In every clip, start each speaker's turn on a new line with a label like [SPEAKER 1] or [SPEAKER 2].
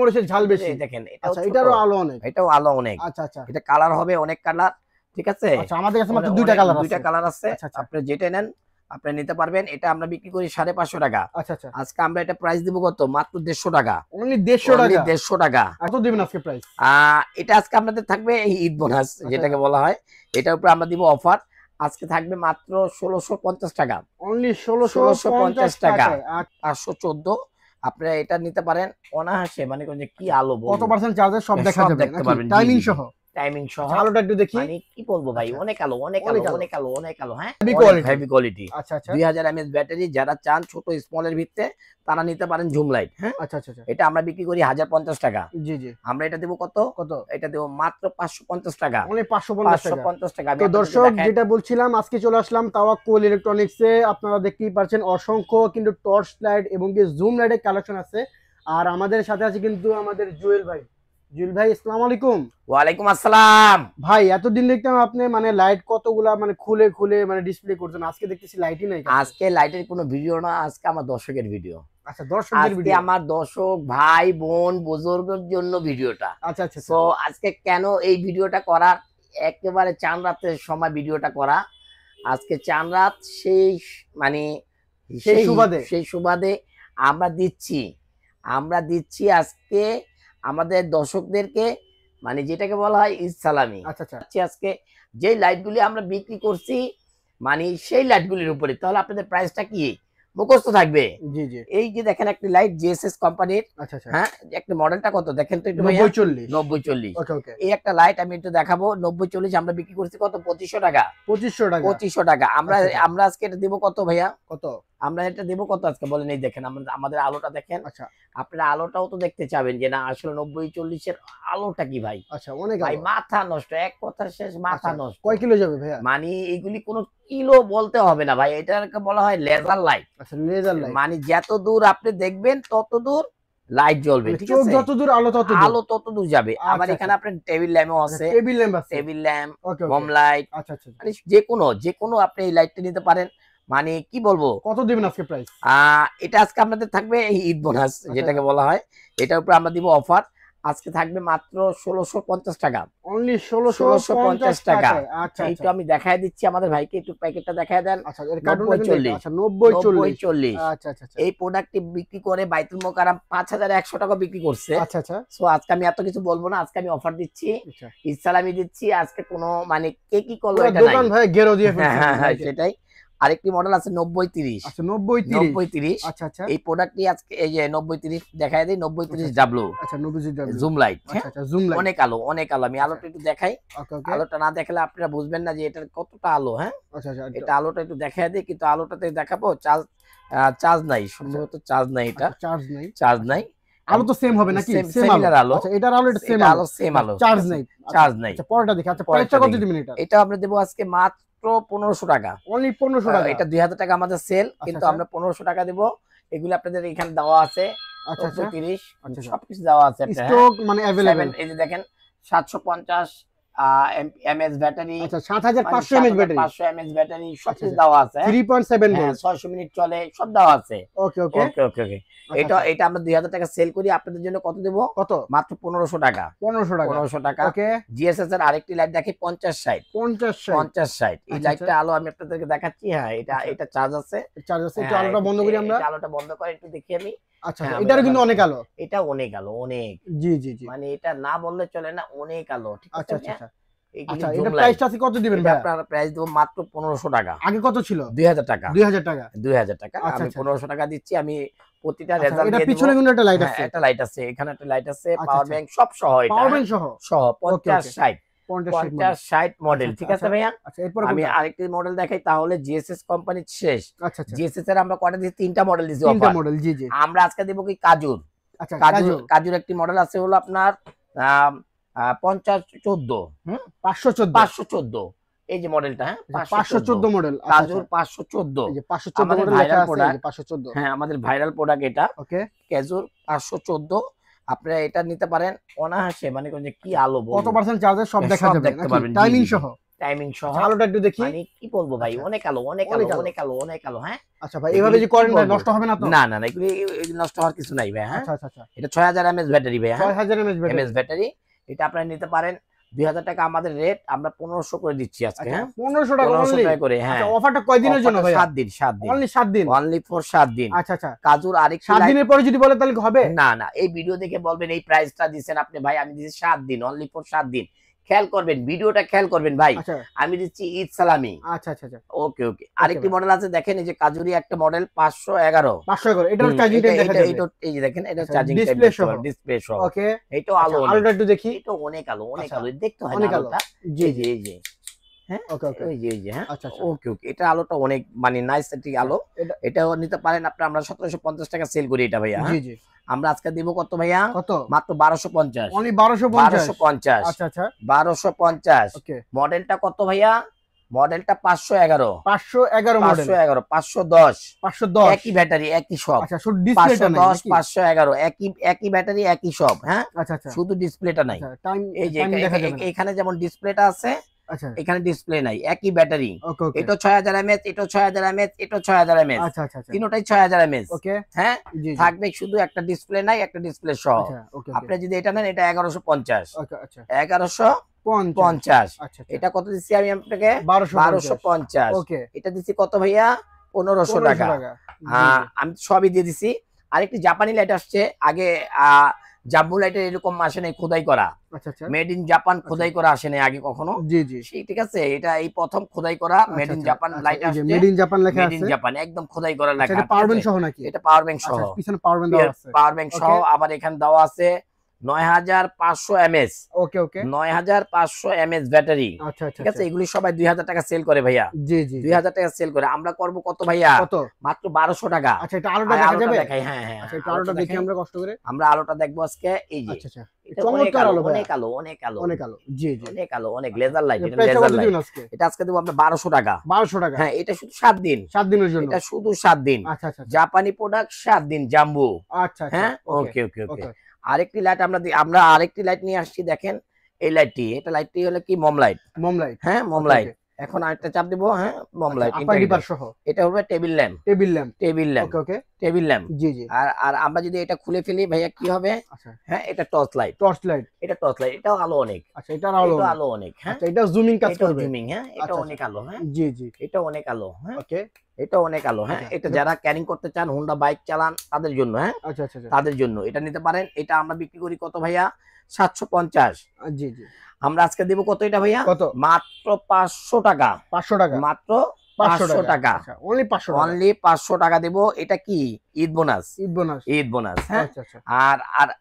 [SPEAKER 1] মরিচের ঝাল বেশি।
[SPEAKER 2] দেখেন
[SPEAKER 1] আচ্ছা, এটারও আলো অনেক।
[SPEAKER 2] এটাও আলো অনেক।
[SPEAKER 1] আচ্ছা আচ্ছা।
[SPEAKER 2] এটা কালার হবে অনেক কালার, ঠিক আছে?
[SPEAKER 1] আচ্ছা, আমাদের কাছে মাত্র দুইটা কালার আছে।
[SPEAKER 2] দুইটা কালার আছে।
[SPEAKER 1] আচ্ছা আচ্ছা।
[SPEAKER 2] আপনি যেটা নেন আপনি নিতে পারবেন। এটা আমরা বিক্রি করি 550 টাকা।
[SPEAKER 1] আচ্ছা আচ্ছা।
[SPEAKER 2] আজকে আমরা এটা প্রাইস দিব কত? মাত্র 150 টাকা।
[SPEAKER 1] অনলি 150 টাকা।
[SPEAKER 2] 150 টাকা।
[SPEAKER 1] কত দিবেন আজকে প্রাইস?
[SPEAKER 2] এটা আজকে আপনাদের থাকবে এই ঈদ বোনাস যেটাকে বলা হয়। এটার উপর আমরা দিব অফার। আজকে থাকবে মাত্র 1650 টাকা।
[SPEAKER 1] অনলি 1650
[SPEAKER 2] টাকা।
[SPEAKER 1] টাকায়
[SPEAKER 2] 514। আপনারা এটা নিতে পারেন অনায়াসে। মানে কি আলো বলবো।
[SPEAKER 1] কত পার্সেন্ট চার্জের সব দেখা যাবে
[SPEAKER 2] দেখতে পারবেন
[SPEAKER 1] টাইমিং সহ।
[SPEAKER 2] টাইমিং সহ।
[SPEAKER 1] আলোটা একটু দেখি।
[SPEAKER 2] মানে কি বলবো ভাই, অনেক আলো অনেক আলো অনেক আলো অনেক আলো। হ্যাঁ, হেভি কোয়ালিটি।
[SPEAKER 1] আচ্ছা আচ্ছা।
[SPEAKER 2] 2000 mAh ব্যাটারি। যারা চান ছোট স্মলের ভিতরে তারা নিতে পারেন জুম লাইট। হ্যাঁ,
[SPEAKER 1] আচ্ছা আচ্ছা।
[SPEAKER 2] এটা আমরা বিক্রি করি 1050 টাকা।
[SPEAKER 1] জি জি।
[SPEAKER 2] আমরা এটা দেব কত? এটা দেব মাত্র 550 টাকা।
[SPEAKER 1] অনলি 550 টাকা। তো দর্শক, যেটা বলছিলাম, আজকে চলে আসলাম তাওয়াক্কুল ইলেকট্রনিক্সে। আপনারা দেখতেই পাচ্ছেন অসংখ্য কিন্তু টর্চ লাইট এবং কি জুম লাইটের কালেকশন আছে। আর আমাদের সাথে আছে কিন্তু আমাদের জুয়েল ভাই। জুয়েল ভাই, আসসালামু আলাইকুম।
[SPEAKER 2] ওয়ালাইকুম আসসালাম।
[SPEAKER 1] ভাই, এতদিন দেখতাম আপনি মানে লাইট কতগুলা মানে খুলে খুলে মানে ডিসপ্লে করছেন, আজকে দেখতেছি লাইটই নাই।
[SPEAKER 2] আজকে লাইটের কোনো ভিডিও না, আজকে আমার দর্শকের ভিডিও।
[SPEAKER 1] আচ্ছা, দর্শকদের ভিডিও।
[SPEAKER 2] আমার দর্শক ভাই বোন বুজুর্গের জন্য ভিডিওটা।
[SPEAKER 1] আচ্ছা আচ্ছা।
[SPEAKER 2] তো আজকে কেন এই ভিডিওটা করার, একেবারে চাঁদ রাতের সময় ভিডিওটা করা। আজকে চাঁদ রাত সেই মানে সেই সুবাদে আমরা দিচ্ছি আজকে আমাদের দর্শকদেরকে, মানে যেটাকে বলা হয় ঈদ সালামি।
[SPEAKER 1] আচ্ছা আচ্ছা।
[SPEAKER 2] আজকে যে লাইটগুলি আমরা বিক্রি করছি মানে সেই লাইটগুলির উপরে, তাহলে আপনাদের প্রাইসটা কি মুখস্থ থাকবে।
[SPEAKER 1] জি জি।
[SPEAKER 2] এই যে দেখেন একটা লাইট জিএসএস কোম্পানির।
[SPEAKER 1] আচ্ছা আচ্ছা।
[SPEAKER 2] হ্যাঁ, একটা মডেলটা কত দেখেন তো একটু।
[SPEAKER 1] 9040।
[SPEAKER 2] ওকে ওকে। এই একটা লাইট আমি একটু দেখাবো। 9040 আমরা বিক্রি করছি কত? 2500 টাকা। 2500 টাকা। আমরা আজকে এটা দেব কত ভাইয়া? কত আমরা এটা দেব কত আজকে বলেন? এই দেখেন আমাদের আলোটা দেখেন। আচ্ছা, আপনারা আলোটাও তো দেখতে চাবেন যে না আসলে 9040 এর আলোটা কি ভাই।
[SPEAKER 1] আচ্ছা, অনেক
[SPEAKER 2] ভাই মাথা নষ্ট, এক কথা শেষ, মাথা নষ্ট।
[SPEAKER 1] কয় কিলো যাবে ভাইয়া?
[SPEAKER 2] মানে এগুলি কোনো কিলো বলতে হবে না ভাই, এটাকে বলা হয় লেজার লাইট।
[SPEAKER 1] আচ্ছা, লেজার লাইট।
[SPEAKER 2] মানে যত দূর আপনি দেখবেন তত দূর লাইট জ্বলবে, ঠিক আছে?
[SPEAKER 1] যত দূর আলো তত
[SPEAKER 2] দূর যাবে। আমার এখানে আপনার টেবিল ল্যাম্পও আছে। Table lamp, home light. আচ্ছা আচ্ছা। মানে যে কোনো আপনি এই লাইটটা নিতে পারেন। মানে কি বলবো।
[SPEAKER 1] কত দিবেন আজকে প্রাইস?
[SPEAKER 2] এটা আজকে আপনাদের থাকবে এই ঈদ বোনাস যেটাকে বলা হয়। এটার উপর আমরা দিব অফার। আজকে থাকবে মাত্র 1650 টাকা।
[SPEAKER 1] অনলি 1650 টাকা। আচ্ছা,
[SPEAKER 2] এইটা আমি দেখায় দিচ্ছি আমাদের ভাইকে, একটু প্যাকেটটা দেখায় দেন।
[SPEAKER 1] আচ্ছা, এর কার্টুনটা কিন্তু আচ্ছা 9040। আচ্ছা আচ্ছা।
[SPEAKER 2] এই প্রোডাক্টটি বিক্রি করে বাইতুল মোকাররম 5100 টাকা বিক্রি করছে। আচ্ছা আচ্ছা। সো আজকে আমি এত কিছু বলবো না, আজকে আমি অফার দিচ্ছি, ঈদ সালামি দিচ্ছি। আজকে কোনো মানে কে কি করলো এটা নাই,
[SPEAKER 1] দোকান ভাই গেরো দিয়ে ফেলছে।
[SPEAKER 2] হ্যাঁ সেটাই। আরেকটি মডেল আছে 9030।
[SPEAKER 1] আচ্ছা, 9030।
[SPEAKER 2] আচ্ছা আচ্ছা। এই প্রোডাক্টটি আজকে এই যে 9030 দেখায় দেই। 9030W।
[SPEAKER 1] আচ্ছা, 9030W
[SPEAKER 2] জুম লাইট।
[SPEAKER 1] আচ্ছা আচ্ছা, জুম লাইট।
[SPEAKER 2] অনেক আলো অনেক আলো। আমি আলোটা একটু দেখাই।
[SPEAKER 1] ওকে ওকে।
[SPEAKER 2] আলোটা না দেখালে আপনারা বুঝবেন না যে এটার কতটা আলো। হ্যাঁ,
[SPEAKER 1] আচ্ছা আচ্ছা।
[SPEAKER 2] এটা আলোটা একটু দেখায় দেই, কিন্তু আলোটাতে দেখাবো চার্জ নাই, সম্ভবত চার্জ নাই। এটা চার্জ নাই।
[SPEAKER 1] আলো তো সেম হবে নাকি? সেম আলো। আচ্ছা, এটার আলো এটা সেম আলো। চার্জ নাই। আচ্ছা, পরেরটা দেখি। আচ্ছা, প্রাইসটা কত দিবেন এটা?
[SPEAKER 2] এটা আমরা দেব আজকে মাত্র 1500 টাকা।
[SPEAKER 1] অনলি 1500 টাকা।
[SPEAKER 2] এটা 2000 টাকা আমাদের সেল, কিন্তু আমরা 1500 টাকা দেব। এগুলো আপনাদের এখানে দেওয়া আছে।
[SPEAKER 1] আচ্ছা আচ্ছা।
[SPEAKER 2] 30 সবকিছু দেওয়া আছে।
[SPEAKER 1] স্টক মানে अवेलेबल।
[SPEAKER 2] এই যে দেখেন 750 mAh ব্যাটারি।
[SPEAKER 1] আচ্ছা, 7500 mAh ব্যাটারি।
[SPEAKER 2] 500 mAh ব্যাটারি সবকিছু দেওয়া আছে।
[SPEAKER 1] 3.7 ভোল্ট।
[SPEAKER 2] 600 মিনিট চলে, সব দেওয়া আছে।
[SPEAKER 1] ওকে ওকে ওকে
[SPEAKER 2] ওকে। এটা আমরা 2000 টাকা সেল করি। আপনাদের জন্য কত দেব? কত? মাত্র 1500 টাকা। 1500 টাকা। ওকে। জিএসএস এর আরেকটি লাইট দেখি 5060। এই লাইটটা আলো আমি আপনাদেরকে দেখাচ্ছি। হ্যাঁ, এটা চার্জ আছে। একটু আলোটা বন্ধ করি আমরা। আলোটা বন্ধ করে একটু দেখি আমি।
[SPEAKER 1] আচ্ছা, এটার কিন্তু অনেক আলো।
[SPEAKER 2] এটা অনেক আলো অনেক। জি জি জি। মানে এটা না বললে চলে না, অনেক আলো, ঠিক আছে? আচ্ছা আচ্ছা।
[SPEAKER 1] আচ্ছা, এটা প্রাইসটা আছে কত দিবেন ভাই?
[SPEAKER 2] আপনারা প্রাইস দেব মাত্র 1500 টাকা।
[SPEAKER 1] আগে কত ছিল?
[SPEAKER 2] 2000 টাকা।
[SPEAKER 1] 2000 টাকা।
[SPEAKER 2] 2000 টাকা। আমি 1500 টাকা দিচ্ছি। আমি প্রতিটা রেজাল্ট
[SPEAKER 1] দিয়ে দেব।
[SPEAKER 2] এটা পিছনে কিন্তু একটা লাইট আছে। একটা লাইট আছে, এখানে একটা লাইট আছে, পাওয়ার ব্যাংক সব সহ। এটা পাওয়ার ব্যাংক সহ 5060 মডেল, ঠিক আছে ভাইয়া? আচ্ছা, এরপর আমি আরেকটি মডেল দেখাই তাহলে। জিএসএস কোম্পানি শেষ। আচ্ছা আচ্ছা। জিএসএস এর আমরা কয়টা দিছি? 3টা মডেল দিছি। 3টা মডেল। জি জি। আমরা আজকে দেব কি কাজুর। আচ্ছা, কাজুর একটি মডেল আছে হলো আপনার 5014। 514। এই যে মডেলটা। হ্যাঁ,
[SPEAKER 1] 514 মডেল।
[SPEAKER 2] কাজুর 514। এই যে 514 মডেল লেখা আছে। 514। হ্যাঁ, আমাদের ভাইরাল প্রোডাক্ট এটা। ওকে। কাজুর 514। আপনারা এটা নিতে পারেন অনায়াসে। মানে কি আলো বলবো।
[SPEAKER 1] কত পার্সেন্ট চার্জের সব দেখা যাবে, টাইমিং সহ।
[SPEAKER 2] টাইমিং সহ।
[SPEAKER 1] আলোটা একটু দেখি,
[SPEAKER 2] মানে কি বলবো ভাই, অনেক আলো, অনেক আলো, অনেক আলো, অনেক আলো। হ্যাঁ
[SPEAKER 1] আচ্ছা ভাই, এভাবে যে করেন ভাই নষ্ট হবে না তো?
[SPEAKER 2] না না না, এগুলি নষ্ট হওয়ার কিছু নাই ভাই। হ্যাঁ
[SPEAKER 1] আচ্ছা আচ্ছা আচ্ছা,
[SPEAKER 2] এটা 6000 mAh ব্যাটারি ভাই।
[SPEAKER 1] 6000 mAh
[SPEAKER 2] ব্যাটারি। এটা আপনারা নিতে পারেন 2000 টাকা আমাদের রেট, আমরা 1500 করে দিচ্ছি আজকে। হ্যাঁ
[SPEAKER 1] 1500 টাকা
[SPEAKER 2] করে। হ্যাঁ
[SPEAKER 1] আচ্ছা, অফারটা কয়দিনের জন্য ভাই?
[SPEAKER 2] 7 দিন, 7 দিন,
[SPEAKER 1] অনলি 7 দিন,
[SPEAKER 2] অনলি ফর 7 দিন।
[SPEAKER 1] আচ্ছা আচ্ছা,
[SPEAKER 2] কাজুর আরেকটা
[SPEAKER 1] 7 দিনের পরে যদি বলে তাহলে হবে
[SPEAKER 2] না না, এই ভিডিও দেখে বলবেন এই প্রাইসটা দিবেন আপনি ভাই, আমি দিছি 7 দিন, অনলি ফর 7 দিন। খেয়াল করবেন, ভিডিওটা খেয়াল করবেন ভাই। আমি দিচ্ছি ঈদ সালামি।
[SPEAKER 1] আচ্ছা আচ্ছা আচ্ছা,
[SPEAKER 2] ওকে ওকে। আরেকটি মডেল আছে দেখেন, এই যে কাজুরি একটা মডেল 511
[SPEAKER 1] এটার চার্জিং টাইম দেখা যাবে।
[SPEAKER 2] এটা এই যে দেখেন, এটা চার্জিং টাইম ডিসপ্লে সহ। ওকে, এটা আলো,
[SPEAKER 1] আলোটা একটু দেখি,
[SPEAKER 2] এটা অনেক আলো, অনেক আলো, দেখতে হয় না আলোটা। জি জি এই যে, হ্যাঁ ওকে ওকে, এই যে এই যে, হ্যাঁ আচ্ছা ওকে ওকে। এটা আলোটা অনেক মানে নাইস একটি আলো। এটাও নিতে পারেন আপনি, আমরা 1750 টাকা সেল করি এটা ভাইয়া। জি জি, আমরা আজকে দেব কত ভাইয়া? কত? মাত্র 1250, অনলি 1250। আচ্ছা আচ্ছা 1250। ওকে, মডেলটা কত ভাইয়া? মডেলটা 511 মডেল, 510 একই ব্যাটারি একই সব। আচ্ছা, শুধু ডিসপ্লেটা নাই, 511 একই ব্যাটারি একই সব। হ্যাঁ আচ্ছা আচ্ছা, শুধু ডিসপ্লেটা নাই। এই যে এখানে যেমন ডিসপ্লেটা আছে, আচ্ছা এখানে ডিসপ্লে নাই, একই ব্যাটারি। এটা 6000 mAh, এটা 6000 mAh, এটা 6000 mAh। আচ্ছা আচ্ছা, তিনটাই 6000 mAh। ওকে হ্যাঁ, থাকবে শুধু একটা ডিসপ্লে নাই, একটা ডিসপ্লে সহ। আপনি যদি এটা নেন, এটা 1150। আচ্ছা 1150। আচ্ছা, এটা কত দিচ্ছি আমি আপনাকে? 1250। ওকে, এটা দিচ্ছি কত ভাইয়া? 1500 টাকা। আমি সবই দিয়ে দিছি। আরেকটি জাপানি লাইট আসছে, আগে জাম্বু লাইটের এরকম আসে নাই খোদাই করা। আচ্ছা আচ্ছা, মেড ইন জাপান খোদাই করা আসে নাই আগে কখনো। জি জি, ঠিক আছে, এটা এই প্রথম খোদাই করা মেড ইন জাপান লাইট আসছে। মেড ইন জাপান লেখা আছে, মেড ইন জাপান একদম খোদাই করা লেখা। এটা পাওয়ার ব্যাংক সহ নাকি? এটা পাওয়ার ব্যাংক সহ, পিছনে পাওয়ার ব্যাংক দেওয়া আছে, পাওয়ার ব্যাংক সহ। আবার এখানে দেওয়া আছে 9500 mAh। ওকে ওকে, 9500 mAh ব্যাটারি। আচ্ছা আচ্ছা, ঠিক আছে, এগুলি সবাই 2000 টাকা সেল করে ভাইয়া। জি জি, 2000 টাকা সেল করে। আমরা করব কত ভাইয়া? কত? মাত্র 1200 টাকা। আচ্ছা, এটা আলোটা দেখা যাবে? দেখাই, হ্যাঁ হ্যাঁ, আচ্ছা এটা আলোটা দেখি আমরা কষ্ট করে। আমরা আলোটা দেখবো আজকে। এই যে আচ্ছা আচ্ছা, চমৎকার আলো, অনেক আলো, অনেক আলো, অনেক আলো। জি জি, অনেক আলো, অনেক লেজার লাইট। এটা লেজার লাইট। এটা আজকে দেব আমরা 1200 টাকা। 1200 টাকা, হ্যাঁ। এটা শুধু 7 দিন, 7 দিনের জন্য। এটা শুধু 7 দিন। আচ্ছা আচ্ছা, জাপানি প্রোডাক্ট 7 দিন জাম্বু। আচ্ছা আচ্ছা, হ্যাঁ ওকে ওকে ওকে। আরেকটি লাইট আমরা আরেকটি লাইট নিয়ে আসছি, দেখেন এই লাইটটি। এটা লাইটটি হলো কি মম লাইট, মম লাইট। হ্যাঁ মম লাইট। এখন আরেকটা চাপ দিব, হ্যাঁ মম লাইট ইন্ডিকেটর সহ। এটা হবে table lamp, table lamp, table lamp. Okay okay, table lamp. জি জি। আর আমরা যদি এটা খুলে ফেলি ভাইয়া কি হবে? আচ্ছা হ্যাঁ, এটা টর্চ লাইট, টর্চ লাইট। এটা টর্চ লাইট, এটাও আলো অনেক। আচ্ছা, এটা আলো অনেক। হ্যাঁ আচ্ছা, এটা জুমিং কাজ করবে, জুমিং। হ্যাঁ এটা অনেক আলো। হ্যাঁ জি জি, এটা অনেক আলো। হ্যাঁ ওকে, এটা অনেক আলো। হ্যাঁ, এটা যারা ক্যারিং করতে চান, হোন্ডা বাইক চালান, তাদের জন্য। হ্যাঁ আচ্ছা আচ্ছা, তাদের জন্য এটা নিতে পারেন। এটা আমরা বিক্রি করি কত ভাইয়া? 750। জি জি, আমরা আজকে দেব কত এটা ভাইয়া? কত? মাত্র 500 টাকা। 500 টাকা, মাত্র 500 টাকা, অনলি 500 টাকা, অনলি 500 টাকা দেব। এটা কি Eid bonus, Eid bonus, Eid bonus. হ্যাঁ আচ্ছা আচ্ছা। আর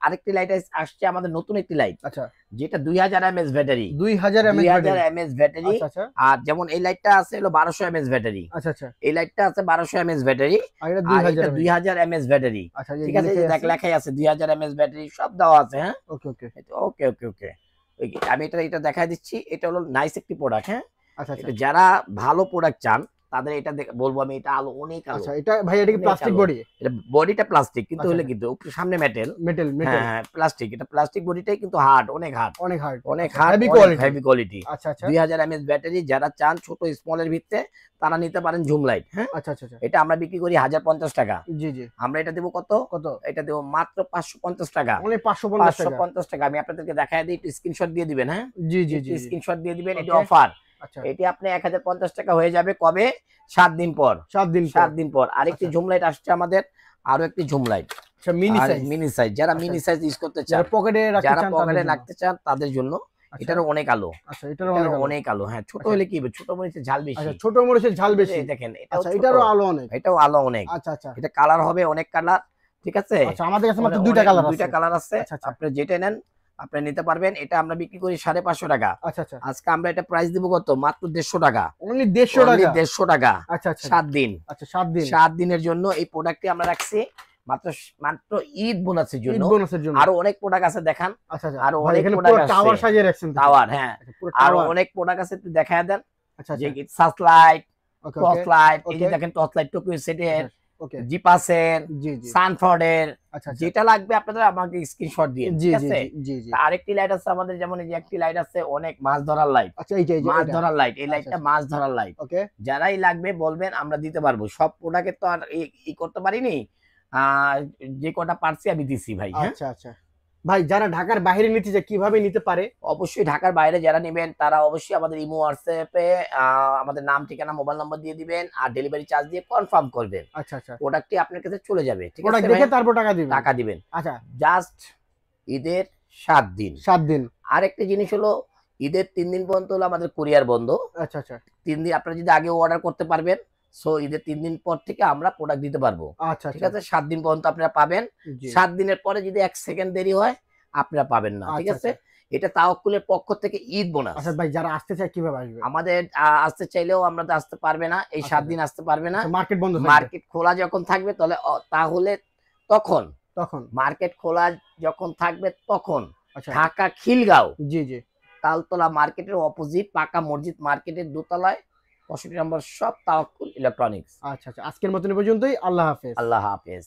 [SPEAKER 2] আরেকটি লাইট আসছে আমাদের, নতুন একটি লাইট। আচ্ছা, যেটা 2000 mAh ব্যাটারি, 2000 mAh ব্যাটারি। আচ্ছা, আর যেমন এই লাইটটা আছে হলো 1200 mAh ব্যাটারি। আচ্ছা আচ্ছা, এই লাইটটা আছে 1200 mAh ব্যাটারি, আর এটা 2000 mAh ব্যাটারি। আচ্ছা, ঠিক আছে, দেখ লেখাই আছে 2000 mAh ব্যাটারি, সব দেওয়া আছে। হ্যাঁ ওকে ওকে ওকে ওকে ওকে। আমি এটা দেখাই দিচ্ছি। এটা হলো নাইস একটি প্রোডাক্ট। হ্যাঁ আচ্ছা আচ্ছা, যারা ভালো প্রোডাক্ট চান তাদের এটা বলবো আমি, এটা আলো অনেক আলো। আচ্ছা, এটা ভাই এটা কি প্লাস্টিক বডি? এটা বডিটা প্লাস্টিক, কিন্তু হলে কিন্তু সামনে মেটাল, মেটাল মেটাল। হ্যাঁ প্লাস্টিক, এটা প্লাস্টিক বডিটাই কিন্তু হার্ড, অনেক হার্ড, অনেক হার্ড, অনেক হার্ড, হেভি কোয়ালিটি। আচ্ছা আচ্ছা, 2000 mAh ব্যাটারি। যারা চান ছোট স্মলের ভিতরে, তারা নিতে পারেন জুম লাইট। হ্যাঁ আচ্ছা আচ্ছা, এটা আমরা বিক্রি করি 1050 টাকা। জি জি, আমরা এটা দেব কত? কত? এটা দেব মাত্র 550 টাকা, মানে 550 টাকা। আমি আপনাদেরকে দেখায় দিই, একটু স্ক্রিনশট দিয়ে দিবেন। হ্যাঁ জি জি জি, স্ক্রিনশট দিয়ে দিবেন। এটা অফার। আচ্ছা, এটি আপনি 1050 টাকা হয়ে যাবে কবে? 7 দিন পর। 7 দিন পর। আরেকটি জুম লাইট আসছে আমাদের, আরো একটি জুম লাইট। আচ্ছা, মিনি সাইজ, মিনি সাইজ। যারা মিনি সাইজ ইউজ করতে চান, যারা পকেটে রাখতে চান, তাদের জন্য এটারও অনেক আলো। আচ্ছা, এটারও অনেক আলো। হ্যাঁ, ছোট হলে কি হবে? ছোট মরিচের ঝাল বেশি। আচ্ছা, ছোট মরিচের ঝাল বেশি। দেখেন, এটারও আলো অনেক, এটাও আলো অনেক। আচ্ছা আচ্ছা, এটা কালার হবে অনেক কালার। ঠিক আছে, আচ্ছা, আমাদের কাছে মাত্র দুইটা কালার আছে। আপনি যেটা নেন আপনি নিতে পারবেন। এটা আমরা বিক্রি করি 550 টাকা। আচ্ছা আচ্ছা, আজকে আমরা এটা প্রাইস দিব কত? মাত্র 150 টাকা, অনলি 150 টাকা, 150 টাকা। আচ্ছা আচ্ছা, 7 দিন। আচ্ছা, 7 দিন, 7 দিনের জন্য এই প্রোডাক্টটি আমরা রাখছি মাত্র ঈদ বোনাসের জন্য। আরো অনেক প্রোডাক্ট আছে, দেখান। আচ্ছা আচ্ছা, আরো অনেক প্রোডাক্ট আছে, টাওয়ার সাজিয়ে রাখছেন, টাওয়ার। হ্যাঁ, আরো অনেক প্রোডাক্ট আছে, একটু দেখায় দেন। আচ্ছা, যে সার্চ লাইট, টর্চ লাইট। এই যে দেখেন টর্চ লাইট, টোকিও সেটের। জিপাসের, সানফোর্ডের, যেটা লাগবে আপনাদের আমাকে স্ক্রিনশট দিয়ে। ঠিক আছে, আরেকটি লাইট আছে আমাদের, যেমন এই যে একটি লাইট আছে অনেক মাছ ধরার লাইট। আচ্ছা, এই যে মাছ ধরার লাইট, এই লাইটটা মাছ ধরার লাইট। ওকে, যারাই লাগবে বলবেন, আমরা দিতে পারবো। সব প্রোডাক্টে তো আর ই করতে পারিনি, যে কটা পারছি আমি দিছি ভাই।
[SPEAKER 1] আচ্ছা আচ্ছা ভাই, যারা ঢাকার বাইরে নিতে চায় কিভাবে নিতে পারে?
[SPEAKER 2] অবশ্যই ঢাকার বাইরে যারা নেবেন তারা অবশ্যই আমাদের ইমো হোয়াটসঅ্যাপে আমাদের নাম, ঠিকানা, মোবাইল নাম্বার দিয়ে দিবেন আর ডেলিভারি চার্জ দিয়ে কনফার্ম করবেন।
[SPEAKER 1] আচ্ছা আচ্ছা,
[SPEAKER 2] প্রোডাক্টটি আপনার কাছে চলে যাবে। ঠিক আছে,
[SPEAKER 1] প্রোডাক্ট দেখে তারপর টাকা দিবেন।
[SPEAKER 2] আচ্ছা, জাস্ট ঈদের 7 দিন। আরেকটা জিনিস হলো, ঈদের 3 দিন পর্যন্ত হলো আমাদের কুরিয়ার বন্ধ।
[SPEAKER 1] আচ্ছা আচ্ছা,
[SPEAKER 2] 3 দিন আপনারা যদি আগে অর্ডার করতে পারবেন, সো ঈদের 3 দিন পর থেকে আমরা প্রোডাক্ট দিতে পারবো।
[SPEAKER 1] আচ্ছা,
[SPEAKER 2] ঠিক আছে, 7 দিন পর্যন্ত আপনারা পাবেন। 7 দিনের পরে যদি 1 সেকেন্ড দেরি হয় আপনারা পাবেন না। ঠিক আছে, এটা তাওয়াক্কুলের পক্ষ থেকে ঈদ বোনাস।
[SPEAKER 1] আচ্ছা ভাই, যারা আসতে চায় কিভাবে আসবে?
[SPEAKER 2] আমাদের আসতে চাইলেও আমরা তো আসতে পারবে না, এই 7 দিন আসতে পারবে না।
[SPEAKER 1] মার্কেট বন্ধ,
[SPEAKER 2] মার্কেট খোলা যখন থাকবে তাহলে তখন মার্কেট খোলা যখন থাকবে তখন ঢাকা খিলগাঁও তালতলা মার্কেটের অপোজিট পাকা মসজিদ মার্কেটের দোতলায় 65 নম্বর শপ তাওয়াক্কুল ইলেকট্রনিক্স।
[SPEAKER 1] আচ্ছা আচ্ছা, আজকের মতন পর্যন্তই। আল্লাহ হাফেজ।
[SPEAKER 2] আল্লাহ হাফেজ।